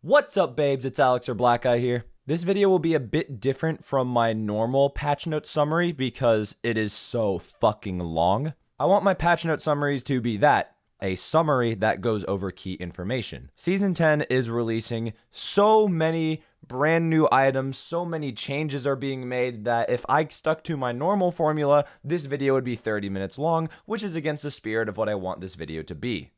What's up, babes? It's Alex or Black Eye here. This video will be a bit different from my normal patch note summary because it is so fucking long. I want my patch note summaries to be a summary that goes over key information. Season 10 is releasing so many brand new items, so many changes are being made that if I stuck to my normal formula, this video would be 30 minutes long, which is against the spirit of what I want this video to be.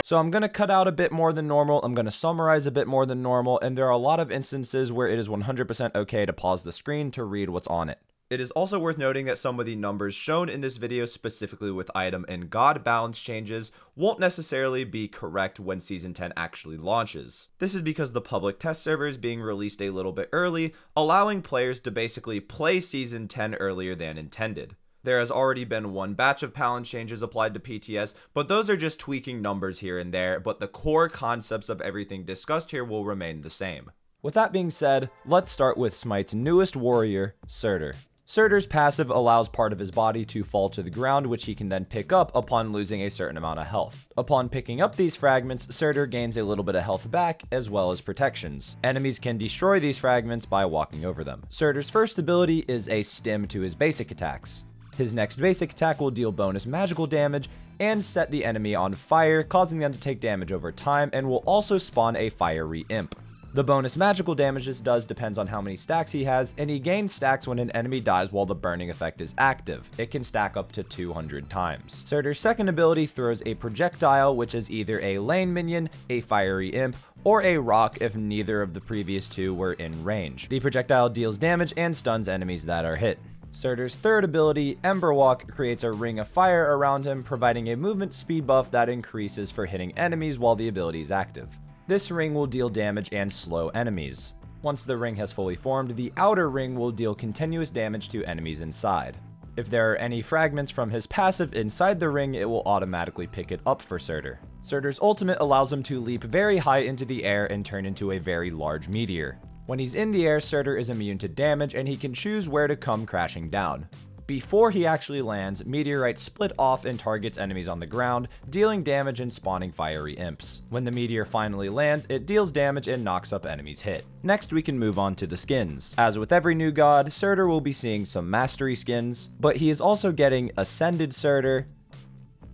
So I'm going to cut out a bit more than normal, I'm going to summarize a bit more than normal, and there are a lot of instances where it is 100% okay to pause the screen to read what's on it. It is also worth noting that some of the numbers shown in this video, specifically with item and god balance changes, won't necessarily be correct when Season 10 actually launches. This is because the public test server is being released a little bit early, allowing players to basically play Season 10 earlier than intended. There has already been one batch of balance changes applied to PTS, but those are just tweaking numbers here and there, but the core concepts of everything discussed here will remain the same. With that being said, let's start with SMITE's newest warrior, Surtur. Surtur's passive allows part of his body to fall to the ground, which he can then pick up upon losing a certain amount of health. Upon picking up these fragments, Surtur gains a little bit of health back, as well as protections. Enemies can destroy these fragments by walking over them. Surtur's first ability is a stim to his basic attacks. His next basic attack will deal bonus magical damage and set the enemy on fire, causing them to take damage over time, and will also spawn a fiery imp. The bonus magical damage this does depends on how many stacks he has, and he gains stacks when an enemy dies while the burning effect is active. It can stack up to 200 times. Surtur's second ability throws a projectile, which is either a lane minion, a fiery imp, or a rock if neither of the previous two were in range. The projectile deals damage and stuns enemies that are hit. Surtur's third ability, Ember Walk, creates a ring of fire around him, providing a movement speed buff that increases for hitting enemies while the ability is active. This ring will deal damage and slow enemies. Once the ring has fully formed, the outer ring will deal continuous damage to enemies inside. If there are any fragments from his passive inside the ring, it will automatically pick it up for Surtur. Surtur's ultimate allows him to leap very high into the air and turn into a very large meteor. When he's in the air, Surtur is immune to damage and he can choose where to come crashing down. Before he actually lands, meteorites split off and targets enemies on the ground, dealing damage and spawning fiery imps. When the meteor finally lands, it deals damage and knocks up enemies hit. Next, we can move on to the skins. As with every new god, Surtur will be seeing some mastery skins, but he is also getting Ascended Surtur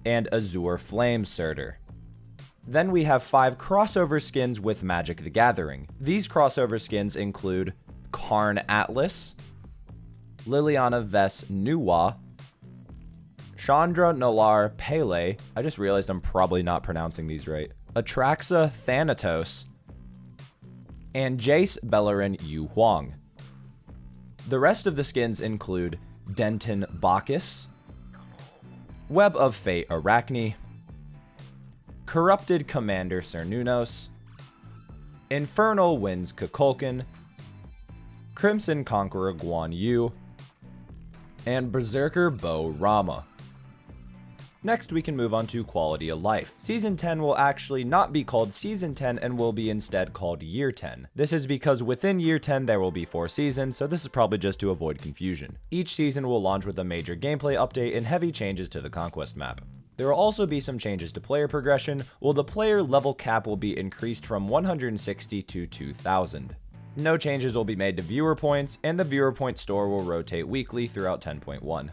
and Azure Flame Surtur. Then we have 5 crossover skins with Magic the Gathering. These crossover skins include Karn Atlas, Liliana Ves Nuwa, Chandra Nalar Pele, I just realized I'm probably not pronouncing these right, Atraxa Thanatos, and Jace Bellerin Yu Huang. The rest of the skins include Denton Bacchus, Web of Fate Arachne, Corrupted Commander Cernunos, Infernal Winds Kukulkan, Crimson Conqueror Guan Yu, and Berserker Bo Rama. Next, we can move on to quality of life. Season 10 will actually not be called Season 10 and will be instead called Year 10. This is because within Year 10 there will be 4 seasons, so this is probably just to avoid confusion. Each season will launch with a major gameplay update and heavy changes to the Conquest map. There will also be some changes to player progression, while the player level cap will be increased from 160 to 2,000. No changes will be made to viewer points, and the viewer point store will rotate weekly throughout 10.1.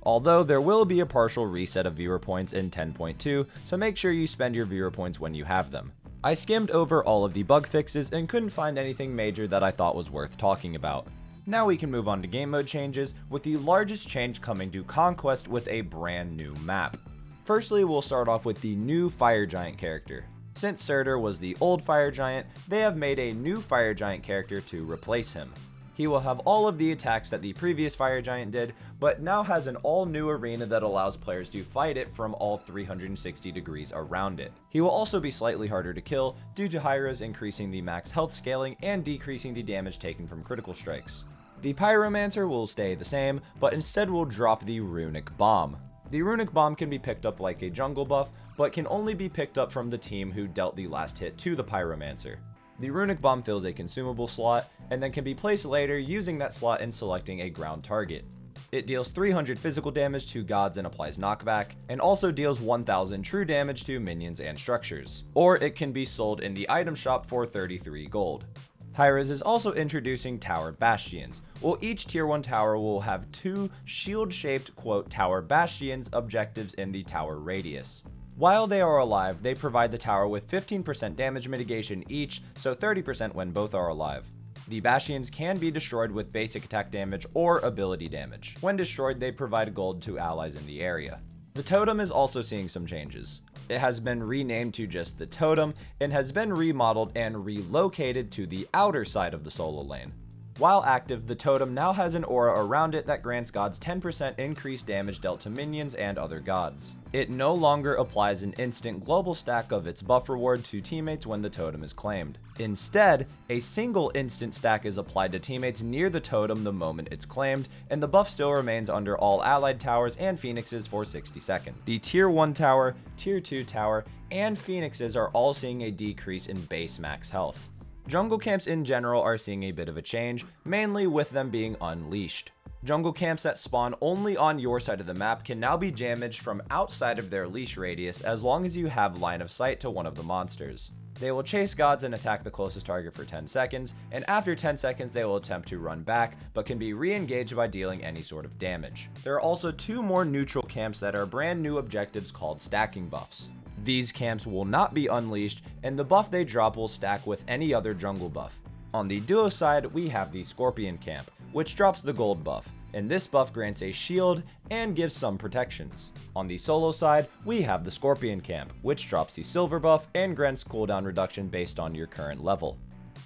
Although there will be a partial reset of viewer points in 10.2, so make sure you spend your viewer points when you have them. I skimmed over all of the bug fixes and couldn't find anything major that I thought was worth talking about. Now we can move on to game mode changes, with the largest change coming to Conquest with a brand new map. Firstly, we'll start off with the new Fire Giant character. Since Surtur was the old Fire Giant, they have made a new Fire Giant character to replace him. He will have all of the attacks that the previous Fire Giant did, but now has an all-new arena that allows players to fight it from all 360 degrees around it. He will also be slightly harder to kill, due to Hyra's increasing the max health scaling and decreasing the damage taken from critical strikes. The Pyromancer will stay the same, but instead will drop the Runic Bomb. The Runic Bomb can be picked up like a jungle buff, but can only be picked up from the team who dealt the last hit to the Pyromancer. The Runic Bomb fills a consumable slot, and then can be placed later using that slot and selecting a ground target. It deals 300 physical damage to gods and applies knockback, and also deals 1000 true damage to minions and structures. Or it can be sold in the item shop for 33 gold. Hi-Rez is also introducing Tower Bastions. Well, each tier 1 tower will have 2 shield-shaped, quote, Tower Bastions objectives in the tower radius. While they are alive, they provide the tower with 15% damage mitigation each, so 30% when both are alive. The Bastions can be destroyed with basic attack damage or ability damage. When destroyed, they provide gold to allies in the area. The totem is also seeing some changes. It has been renamed to just the totem and has been remodeled and relocated to the outer side of the solo lane. While active, the totem now has an aura around it that grants gods 10% increased damage dealt to minions and other gods. It no longer applies an instant global stack of its buff reward to teammates when the totem is claimed. Instead, a single instant stack is applied to teammates near the totem the moment it's claimed, and the buff still remains under all allied towers and phoenixes for 60 seconds. The tier 1 tower, tier 2 tower, and phoenixes are all seeing a decrease in base max health. Jungle camps in general are seeing a bit of a change, mainly with them being unleashed. Jungle camps that spawn only on your side of the map can now be damaged from outside of their leash radius as long as you have line of sight to one of the monsters. They will chase gods and attack the closest target for 10 seconds, and after 10 seconds they will attempt to run back, but can be re-engaged by dealing any sort of damage. There are also 2 more neutral camps that are brand new objectives called stacking buffs. These camps will not be unleashed, and the buff they drop will stack with any other jungle buff. On the duo side, we have the Scorpion camp, which drops the gold buff, and this buff grants a shield and gives some protections. On the solo side, we have the Scorpion camp, which drops the silver buff and grants cooldown reduction based on your current level.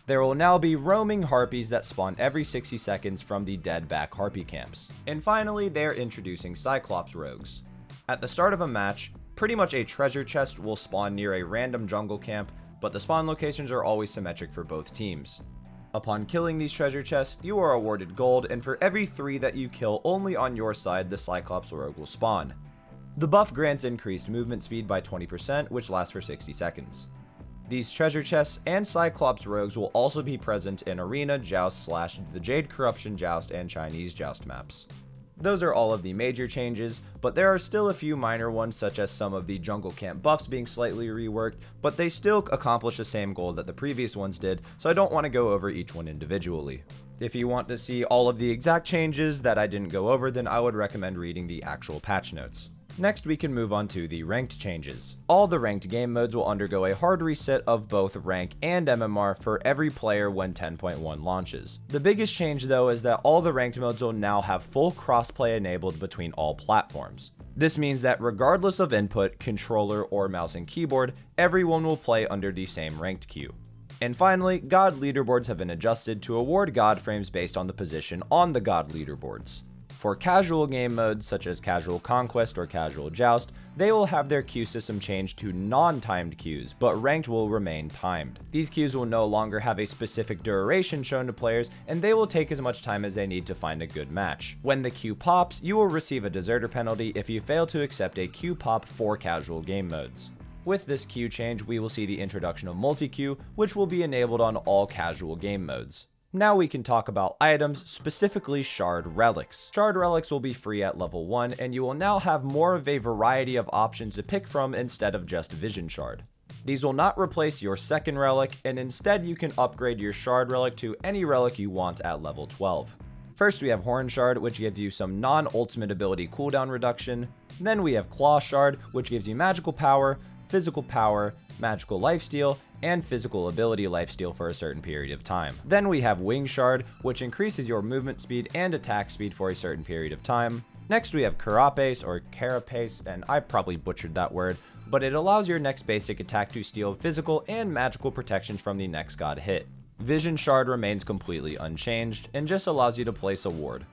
There will now be roaming harpies that spawn every 60 seconds from the dead back harpy camps. And finally, they're introducing Cyclops rogues. At the start of a match, pretty much a treasure chest will spawn near a random jungle camp, but the spawn locations are always symmetric for both teams. Upon killing these treasure chests, you are awarded gold, and for every 3 that you kill only on your side, the Cyclops rogue will spawn. The buff grants increased movement speed by 20%, which lasts for 60 seconds. These treasure chests and Cyclops rogues will also be present in Arena, Joust / the Jade Corruption Joust and Chinese Joust maps. Those are all of the major changes, but there are still a few minor ones, such as some of the jungle camp buffs being slightly reworked, but they still accomplish the same goal that the previous ones did, so I don't want to go over each one individually. If you want to see all of the exact changes that I didn't go over, then I would recommend reading the actual patch notes. Next, we can move on to the ranked changes. All the ranked game modes will undergo a hard reset of both rank and MMR for every player when 10.1 launches. The biggest change though is that all the ranked modes will now have full crossplay enabled between all platforms. This means that regardless of input, controller, or mouse and keyboard, everyone will play under the same ranked queue. And finally, God leaderboards have been adjusted to award God frames based on the position on the God leaderboards. For casual game modes such as Casual Conquest or Casual Joust, they will have their queue system changed to non-timed queues, but ranked will remain timed. These queues will no longer have a specific duration shown to players, and they will take as much time as they need to find a good match. When the queue pops, you will receive a deserter penalty if you fail to accept a queue pop for casual game modes. With this queue change, we will see the introduction of multi-queue, which will be enabled on all casual game modes. Now we can talk about items, specifically Shard Relics. Shard Relics will be free at level 1, and you will now have more of a variety of options to pick from instead of just Vision Shard. These will not replace your second relic, and instead you can upgrade your Shard Relic to any relic you want at level 12. First we have Horn Shard, which gives you some non-ultimate ability cooldown reduction. Then we have Claw Shard, which gives you magical power, magical lifesteal, and physical ability lifesteal for a certain period of time. Then we have Wing Shard, which increases your movement speed and attack speed for a certain period of time. Next we have Carapace or Carapace, and I probably butchered that word, but it allows your next basic attack to steal physical and magical protections from the next god hit. Vision Shard remains completely unchanged and just allows you to place a ward.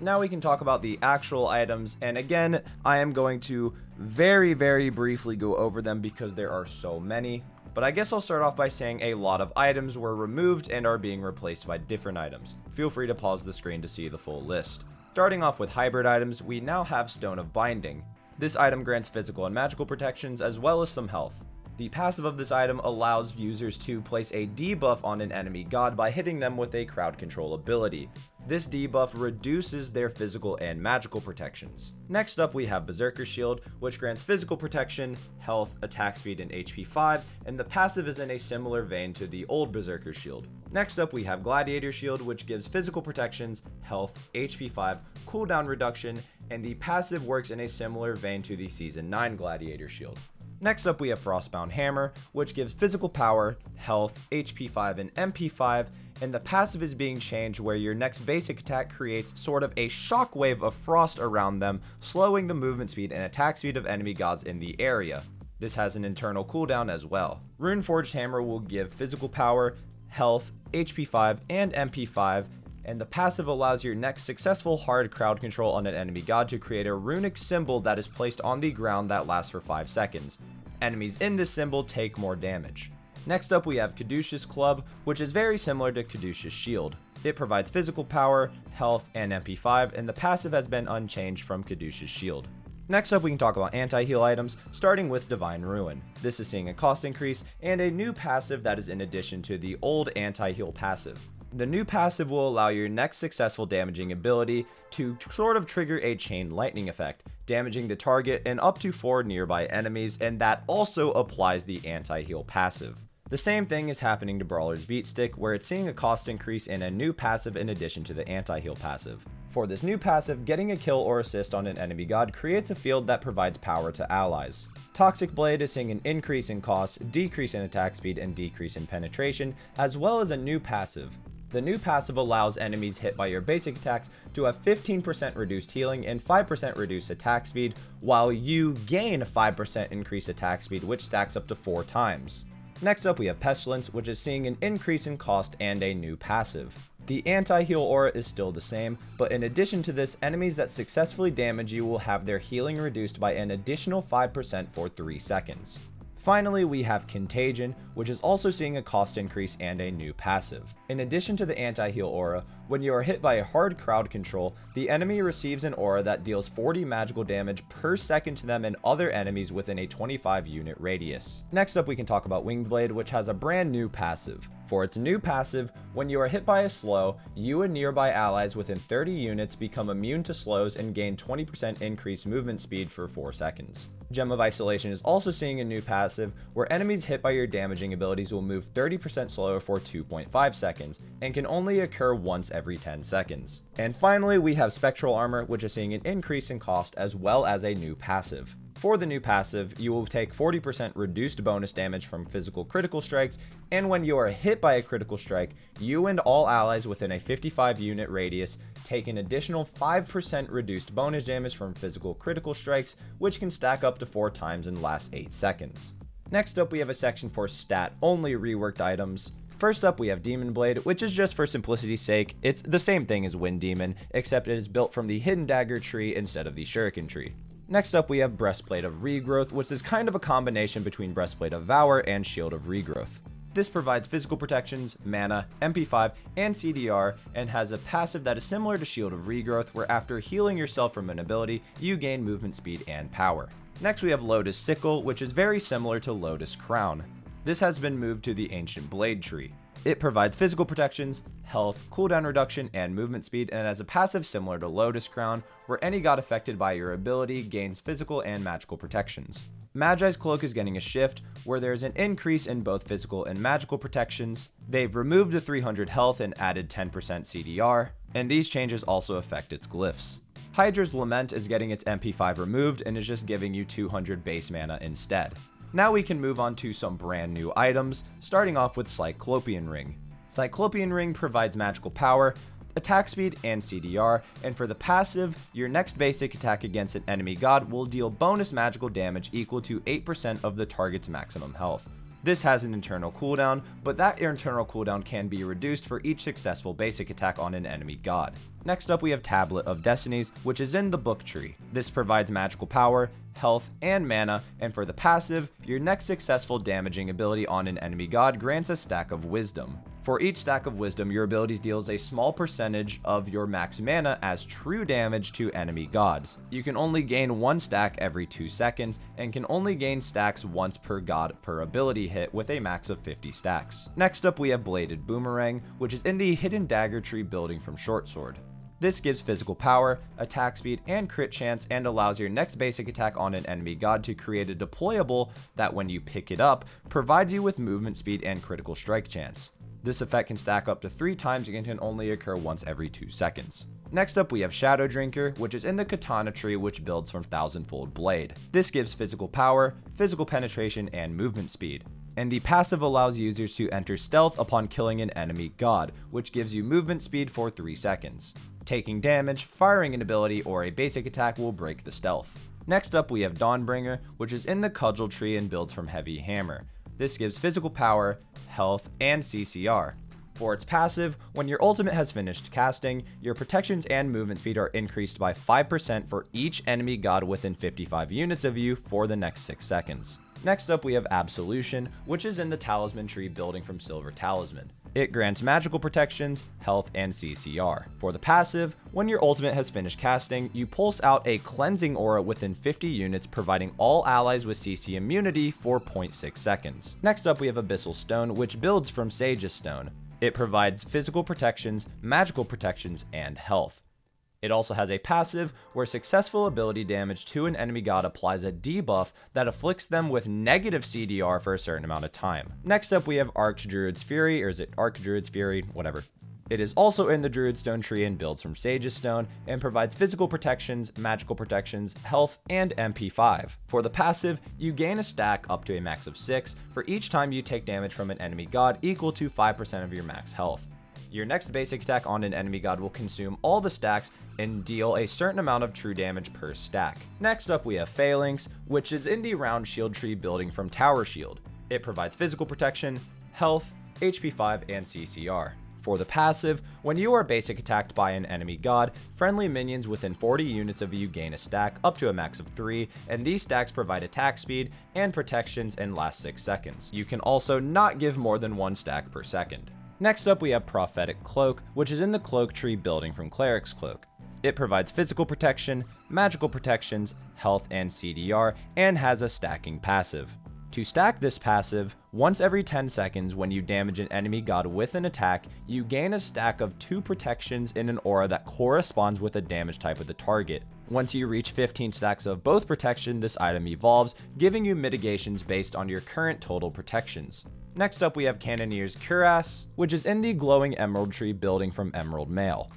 Now we can talk about the actual items, and again, I am going to very briefly go over them because there are so many. But I guess I'll start off by saying a lot of items were removed and are being replaced by different items. Feel free to pause the screen to see the full list. Starting off with hybrid items, we now have Stone of Binding. This item grants physical and magical protections as well as some health. The passive of this item allows users to place a debuff on an enemy god by hitting them with a crowd control ability. This debuff reduces their physical and magical protections. Next up we have Berserker Shield, which grants physical protection, health, attack speed, and HP 5, and the passive is in a similar vein to the old Berserker Shield. Next up we have Gladiator Shield, which gives physical protections, health, HP 5, cooldown reduction, and the passive works in a similar vein to the Season 9 Gladiator Shield. Next up we have Frostbound Hammer, which gives physical power, health, HP 5, and MP 5, and the passive is being changed where your next basic attack creates sort of a shockwave of frost around them, slowing the movement speed and attack speed of enemy gods in the area. This has an internal cooldown as well. Runeforged Hammer will give physical power, health, HP 5, and MP 5, and the passive allows your next successful hard crowd control on an enemy god to create a runic symbol that is placed on the ground that lasts for 5 seconds. Enemies in this symbol take more damage. Next up we have Caduceus Club, which is very similar to Caduceus Shield. It provides physical power, health, and MP5, and the passive has been unchanged from Caduceus Shield. Next up we can talk about anti-heal items, starting with Divine Ruin. This is seeing a cost increase and a new passive that is in addition to the old anti-heal passive. The new passive will allow your next successful damaging ability to sort of trigger a chain lightning effect, damaging the target and up to 4 nearby enemies, and that also applies the anti-heal passive. The same thing is happening to Brawler's Beatstick, where it's seeing a cost increase and a new passive in addition to the anti-heal passive. For this new passive, getting a kill or assist on an enemy god creates a field that provides power to allies. Toxic Blade is seeing an increase in cost, decrease in attack speed, and decrease in penetration, as well as a new passive. The new passive allows enemies hit by your basic attacks to have 15% reduced healing and 5% reduced attack speed, while you gain 5% increased attack speed, which stacks up to 4 times. Next up we have Pestilence, which is seeing an increase in cost and a new passive. The anti-heal aura is still the same, but in addition to this, enemies that successfully damage you will have their healing reduced by an additional 5% for 3 seconds. Finally, we have Contagion, which is also seeing a cost increase and a new passive. In addition to the anti-heal aura, when you are hit by a hard crowd control, the enemy receives an aura that deals 40 magical damage per second to them and other enemies within a 25 unit radius. Next up we can talk about Winged Blade, which has a brand new passive. For its new passive, when you are hit by a slow, you and nearby allies within 30 units become immune to slows and gain 20% increased movement speed for 4 seconds. Gem of Isolation is also seeing a new passive, where enemies hit by your damaging abilities will move 30% slower for 2.5 seconds, and can only occur once every 10 seconds. And finally, we have Spectral Armor, which is seeing an increase in cost as well as a new passive. For the new passive, you will take 40% reduced bonus damage from physical critical strikes, and when you are hit by a critical strike, you and all allies within a 55 unit radius take an additional 5% reduced bonus damage from physical critical strikes, which can stack up to 4 times and last 8 seconds. Next up we have a section for stat only reworked items. First up we have Demon Blade, which is just for simplicity's sake, it's the same thing as Wind Demon, except it is built from the Hidden Dagger tree instead of the Shuriken tree. Next up we have Breastplate of Regrowth, which is kind of a combination between Breastplate of Valor and Shield of Regrowth. This provides physical protections, mana, MP5, and CDR, and has a passive that is similar to Shield of Regrowth, where after healing yourself from an ability, you gain movement speed and power. Next we have Lotus Sickle, which is very similar to Lotus Crown. This has been moved to the Ancient Blade tree. It provides physical protections, health, cooldown reduction, and movement speed, and has a passive similar to Lotus Crown, where any god affected by your ability gains physical and magical protections. Magi's Cloak is getting a shift, where there is an increase in both physical and magical protections. They've removed the 300 health and added 10% CDR, and these changes also affect its glyphs. Hydra's Lament is getting its MP5 removed and is just giving you 200 base mana instead. Now we can move on to some brand new items, starting off with Cyclopean Ring. Cyclopean Ring provides magical power, attack speed, and CDR, and for the passive, your next basic attack against an enemy god will deal bonus magical damage equal to 8% of the target's maximum health. This has an internal cooldown, but that internal cooldown can be reduced for each successful basic attack on an enemy god. Next up we have Tablet of Destinies, which is in the book tree. This provides magical power, health, and mana, and for the passive, your next successful damaging ability on an enemy god grants a stack of wisdom. For each stack of wisdom, your abilities deals a small percentage of your max mana as true damage to enemy gods. You can only gain 1 stack every 2 seconds, and can only gain stacks once per god per ability hit with a max of 50 stacks. Next up we have Bladed Boomerang, which is in the Hidden Dagger tree building from Short Sword. This gives physical power, attack speed, and crit chance, and allows your next basic attack on an enemy god to create a deployable that when you pick it up, provides you with movement speed and critical strike chance. This effect can stack up to 3 times and can only occur once every 2 seconds. Next up we have Shadow Drinker, which is in the Katana tree, which builds from Thousandfold Blade. This gives physical power, physical penetration, and movement speed. And the passive allows users to enter stealth upon killing an enemy god, which gives you movement speed for 3 seconds. Taking damage, firing an ability, or a basic attack will break the stealth. Next up we have Dawnbringer, which is in the Cudgel tree and builds from Heavy Hammer. This gives physical power, health, and CCR. For its passive, when your ultimate has finished casting, your protections and movement speed are increased by 5% for each enemy god within 55 units of you for the next 6 seconds. Next up we have Absolution, which is in the Talisman tree building from Silver Talisman. It grants magical protections, health, and CCR. For the passive, when your ultimate has finished casting, you pulse out a cleansing aura within 50 units, providing all allies with CC immunity for 0.6 seconds. Next up we have Abyssal Stone, which builds from Sage's Stone. It provides physical protections, magical protections, and health. It also has a passive where successful ability damage to an enemy god applies a debuff that afflicts them with negative CDR for a certain amount of time. Next up we have Archdruid's Fury, or is it Archdruid's Fury? Whatever. It is also in the Druidstone tree and builds from Sage's Stone, and provides physical protections, magical protections, health, and MP5. For the passive, you gain a stack up to a max of 6 for each time you take damage from an enemy god equal to 5% of your max health. Your next basic attack on an enemy god will consume all the stacks and deal a certain amount of true damage per stack. Next up we have Phalanx, which is in the Round Shield tree building from Tower Shield. It provides physical protection, health, HP5, and CCR. For the passive, when you are basic attacked by an enemy god, friendly minions within 40 units of you gain a stack up to a max of 3, and these stacks provide attack speed and protections and last 6 seconds. You can also not give more than 1 stack per second. Next up we have Prophetic Cloak, which is in the Cloak tree building from Cleric's Cloak. It provides physical protection, magical protections, health, and CDR, and has a stacking passive. To stack this passive, once every 10 seconds when you damage an enemy god with an attack, you gain a stack of 2 protections in an aura that corresponds with the damage type of the target. Once you reach 15 stacks of both protection, this item evolves, giving you mitigations based on your current total protections. Next up we have Cannoneer's Cuirass, which is in the Glowing Emerald tree building from Emerald Mail.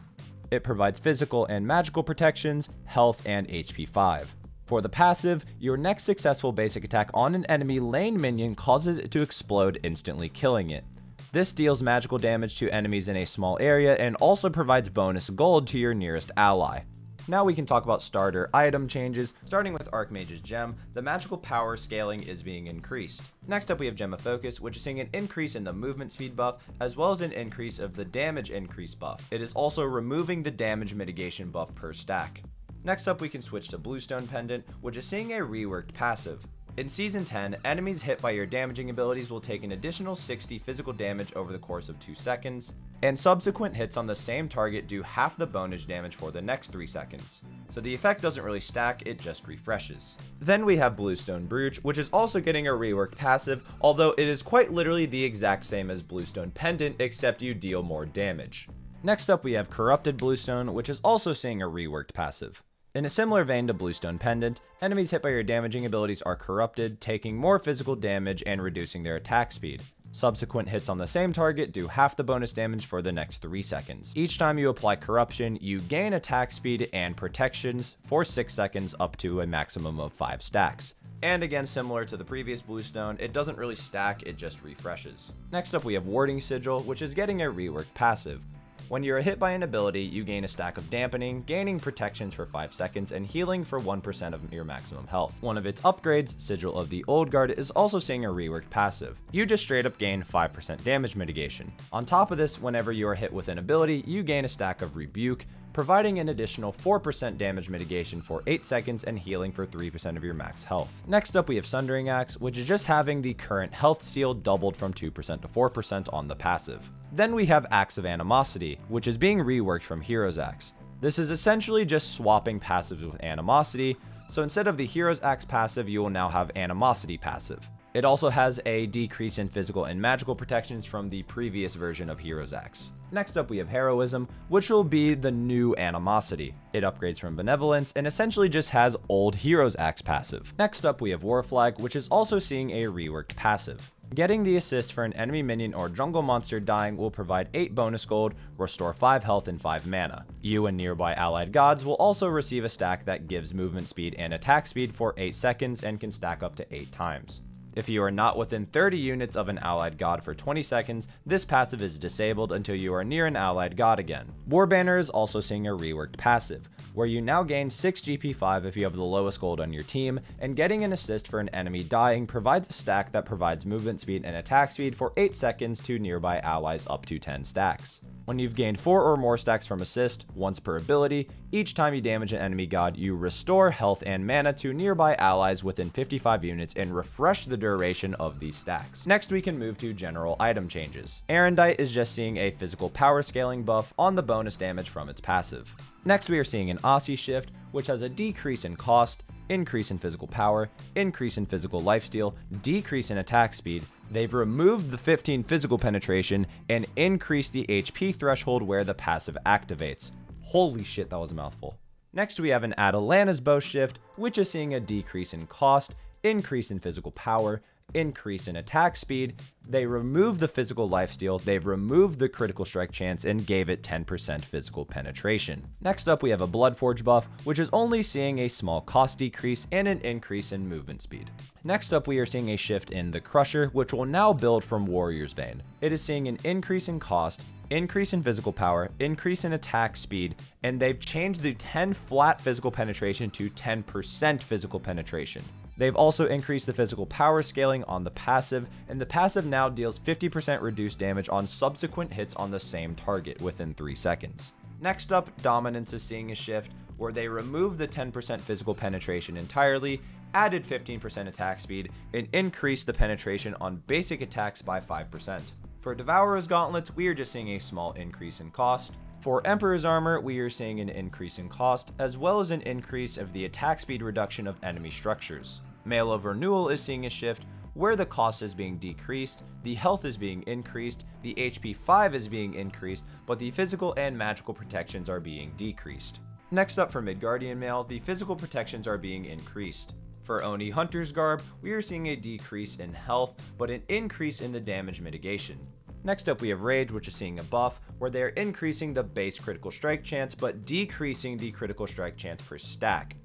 It provides physical and magical protections, health, and HP5. For the passive, your next successful basic attack on an enemy lane minion causes it to explode, instantly killing it. This deals magical damage to enemies in a small area and also provides bonus gold to your nearest ally. Now we can talk about starter item changes. Starting with Archmage's Gem, the magical power scaling is being increased. Next up we have Gem of Focus, which is seeing an increase in the movement speed buff, as well as an increase of the damage increase buff. It is also removing the damage mitigation buff per stack. Next up we can switch to Bluestone Pendant, which is seeing a reworked passive. In Season 10, enemies hit by your damaging abilities will take an additional 60 physical damage over the course of 2 seconds, and subsequent hits on the same target do half the bonus damage for the next 3 seconds. So the effect doesn't really stack, it just refreshes. Then we have Bluestone Brooch, which is also getting a reworked passive, although it is quite literally the exact same as Bluestone Pendant, except you deal more damage. Next up we have Corrupted Bluestone, which is also seeing a reworked passive. In a similar vein to Bluestone Pendant, enemies hit by your damaging abilities are corrupted, taking more physical damage and reducing their attack speed. Subsequent hits on the same target do half the bonus damage for the next 3 seconds. Each time you apply corruption, you gain attack speed and protections for 6 seconds up to a maximum of 5 stacks. And again, similar to the previous Bluestone, it doesn't really stack, it just refreshes. Next up we have Warding Sigil, which is getting a reworked passive. When you are hit by an ability, you gain a stack of dampening, gaining protections for 5 seconds, and healing for 1% of your maximum health. One of its upgrades, Sigil of the Old Guard, is also seeing a reworked passive. You just straight up gain 5% damage mitigation. On top of this, whenever you are hit with an ability, you gain a stack of Rebuke, providing an additional 4% damage mitigation for 8 seconds and healing for 3% of your max health. Next up we have Sundering Axe, which is just having the current health steal doubled from 2% to 4% on the passive. Then we have Axe of Animosity, which is being reworked from Hero's Axe. This is essentially just swapping passives with Animosity, so instead of the Hero's Axe passive, you will now have Animosity passive. It also has a decrease in physical and magical protections from the previous version of Hero's Axe. Next up we have Heroism, which will be the new Animosity. It upgrades from Benevolence and essentially just has old Hero's Axe passive. Next up we have War Flag, which is also seeing a reworked passive. Getting the assist for an enemy minion or jungle monster dying will provide 8 bonus gold, restore 5 health and 5 mana. You and nearby allied gods will also receive a stack that gives movement speed and attack speed for 8 seconds and can stack up to 8 times. If you are not within 30 units of an allied god for 20 seconds, this passive is disabled until you are near an allied god again. War Banner is also seeing a reworked passive, where you now gain 6 GP5 if you have the lowest gold on your team, and getting an assist for an enemy dying provides a stack that provides movement speed and attack speed for 8 seconds to nearby allies up to 10 stacks. When you've gained 4 or more stacks from assist, once per ability, each time you damage an enemy god, you restore health and mana to nearby allies within 55 units and refresh the duration of these stacks. Next we can move to general item changes. Erendite is just seeing a physical power scaling buff on the bonus damage from its passive. Next we are seeing an Aussie shift, which has a decrease in cost, increase in physical power, increase in physical lifesteal, decrease in attack speed. They've removed the 15 physical penetration and increased the HP threshold where the passive activates. Holy shit, that was a mouthful. Next we have an Atalanta's bow shift, which is seeing a decrease in cost, increase in physical power, increase in attack speed. They removed the physical lifesteal, they've removed the critical strike chance, and gave it 10% physical penetration. Next up we have a Bloodforge buff, which is only seeing a small cost decrease and an increase in movement speed. Next up we are seeing a shift in the Crusher, which will now build from Warrior's Bane. It is seeing an increase in cost, increase in physical power, increase in attack speed, and they've changed the 10 flat physical penetration to 10% physical penetration. They've also increased the physical power scaling on the passive, and the passive now deals 50% reduced damage on subsequent hits on the same target within 3 seconds. Next up, Dominance is seeing a shift where they removed the 10% physical penetration entirely, added 15% attack speed, and increased the penetration on basic attacks by 5%. For Devourer's Gauntlets, we are just seeing a small increase in cost. For Emperor's Armor, we are seeing an increase in cost, as well as an increase of the attack speed reduction of enemy structures. Mail of Renewal is seeing a shift, where the cost is being decreased, the health is being increased, the HP 5 is being increased, but the physical and magical protections are being decreased. Next up for Midgardian Mail, the physical protections are being increased. For Oni Hunter's Garb, we are seeing a decrease in health, but an increase in the damage mitigation. Next up we have Rage, which is seeing a buff, where they are increasing the base critical strike chance, but decreasing the critical strike chance per stack.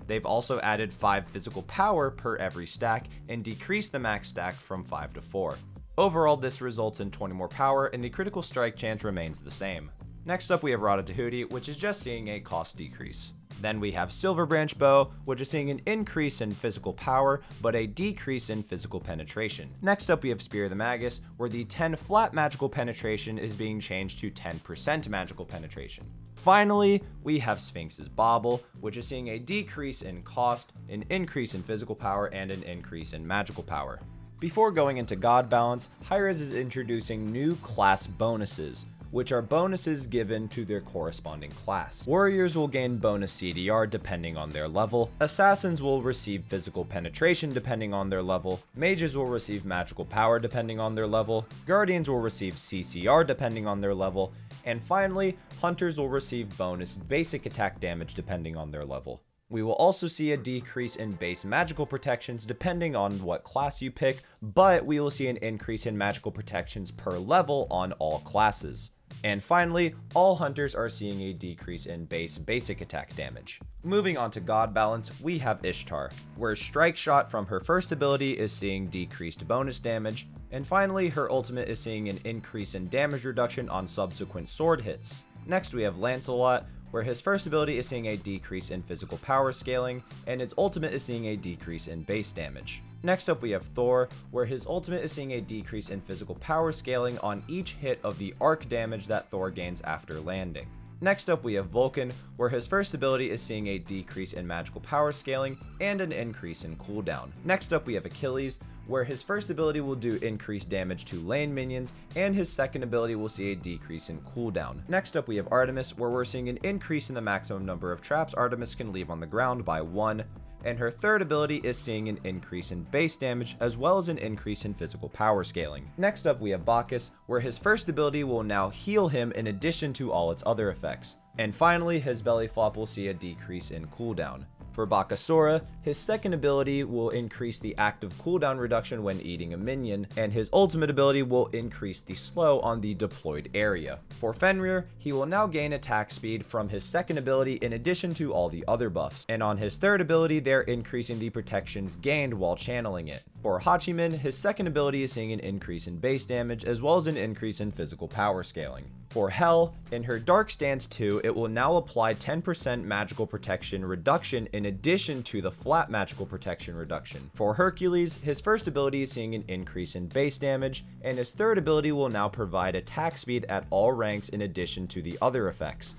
They've also added 5 physical power per every stack, and decreased the max stack from 5 to 4. Overall, this results in 20 more power, and the critical strike chance remains the same. Next up we have Rada Tahuti, which is just seeing a cost decrease. Then we have Silver Branch Bow, which is seeing an increase in physical power, but a decrease in physical penetration. Next up we have Spear of the Magus, where the 10 flat magical penetration is being changed to 10% magical penetration. Finally, we have Sphinx's Bauble, which is seeing a decrease in cost, an increase in physical power, and an increase in magical power. Before going into God Balance, Hi-Rez is introducing new class bonuses, which are bonuses given to their corresponding class. Warriors will gain bonus CDR depending on their level, Assassins will receive physical penetration depending on their level, Mages will receive magical power depending on their level, Guardians will receive CCR depending on their level, and finally, Hunters will receive bonus basic attack damage depending on their level. We will also see a decrease in base magical protections depending on what class you pick, but we will see an increase in magical protections per level on all classes. And finally, all hunters are seeing a decrease in basic attack damage. Moving on to God Balance, we have Ishtar, where Strike Shot from her first ability is seeing decreased bonus damage, and finally her ultimate is seeing an increase in damage reduction on subsequent sword hits. Next we have Lancelot, where his first ability is seeing a decrease in physical power scaling, and its ultimate is seeing a decrease in base damage. Next up we have Thor, where his ultimate is seeing a decrease in physical power scaling on each hit of the arc damage that Thor gains after landing. Next up we have Vulcan, where his first ability is seeing a decrease in magical power scaling and an increase in cooldown. Next up we have Achilles, where his first ability will do increased damage to lane minions, and his second ability will see a decrease in cooldown. Next up we have Artemis, where we're seeing an increase in the maximum number of traps Artemis can leave on the ground by 1, and her third ability is seeing an increase in base damage as well as an increase in physical power scaling. Next up we have Bacchus, where his first ability will now heal him in addition to all its other effects. And finally, his belly flop will see a decrease in cooldown. For Bakasura, his second ability will increase the active cooldown reduction when eating a minion, and his ultimate ability will increase the slow on the deployed area. For Fenrir, he will now gain attack speed from his second ability in addition to all the other buffs, and on his third ability they're increasing the protections gained while channeling it. For Hachiman, his second ability is seeing an increase in base damage as well as an increase in physical power scaling. For Hel, in her Dark Stance 2, it will now apply 10% magical protection reduction in addition to the flat magical protection reduction. For Hercules, his first ability is seeing an increase in base damage, and his third ability will now provide attack speed at all ranks in addition to the other effects.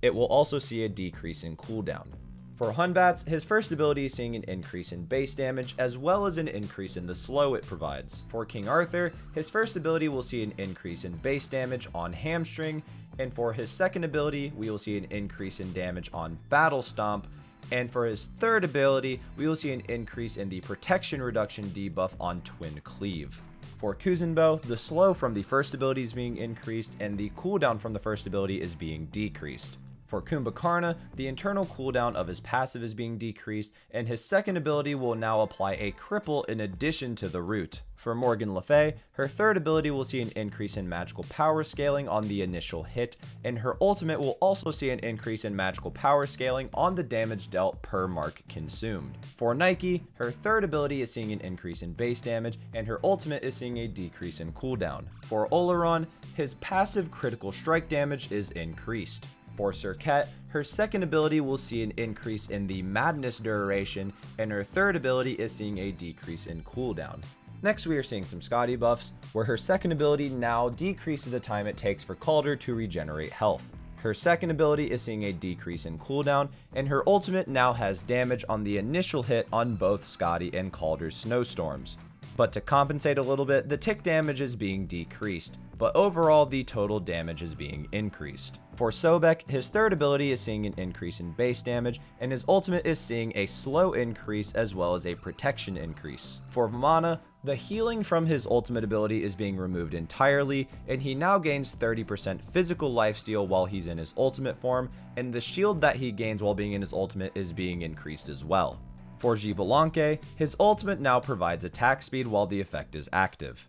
It will also see a decrease in cooldown. For Hunbats, his first ability is seeing an increase in base damage as well as an increase in the slow it provides. For King Arthur, his first ability will see an increase in base damage on Hamstring, and for his second ability, we will see an increase in damage on Battle Stomp, and for his third ability, we will see an increase in the protection reduction debuff on Twin Cleave. For Kuzenbo, the slow from the first ability is being increased and the cooldown from the first ability is being decreased. For Kumbhakarna, the internal cooldown of his passive is being decreased, and his second ability will now apply a cripple in addition to the root. For Morgan Le Fay, her third ability will see an increase in magical power scaling on the initial hit, and her ultimate will also see an increase in magical power scaling on the damage dealt per mark consumed. For Nike, her third ability is seeing an increase in base damage, and her ultimate is seeing a decrease in cooldown. For Oleron, his passive critical strike damage is increased. For Serket, her second ability will see an increase in the madness duration, and her third ability is seeing a decrease in cooldown. Next we are seeing some Scotty buffs, where her second ability now decreases the time it takes for Calder to regenerate health. Her second ability is seeing a decrease in cooldown, and her ultimate now has damage on the initial hit on both Scotty and Calder's snowstorms. But to compensate a little bit, the tick damage is being decreased, but overall the total damage is being increased. For Sobek, his third ability is seeing an increase in base damage, and his ultimate is seeing a slow increase as well as a protection increase. For Vamana, the healing from his ultimate ability is being removed entirely, and he now gains 30% physical lifesteal while he's in his ultimate form, and the shield that he gains while being in his ultimate is being increased as well. For Xbalanque, his ultimate now provides attack speed while the effect is active.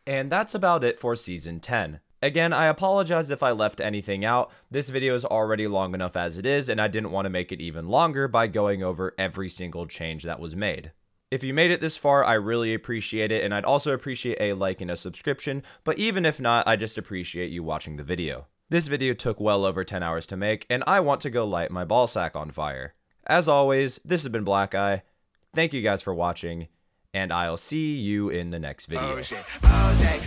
And that's about it for Season 10. Again, I apologize if I left anything out. This video is already long enough as it is, and I didn't want to make it even longer by going over every single change that was made. If you made it this far, I really appreciate it, and I'd also appreciate a like and a subscription, but even if not, I just appreciate you watching the video. This video took well over 10 hours to make, and I want to go light my ballsack on fire. As always, this has been Black Eye. Thank you guys for watching, and I'll see you in the next video. Oh shit,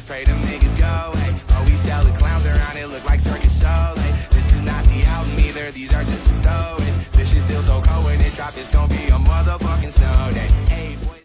pray them niggas go, hey. Oh, we sell the clowns around, it look like circus shows, hey. This is not the album either, these are just the throwaways. This shit still so cold when it drop, it's gonna be a motherfucking snow day. Hey, boy.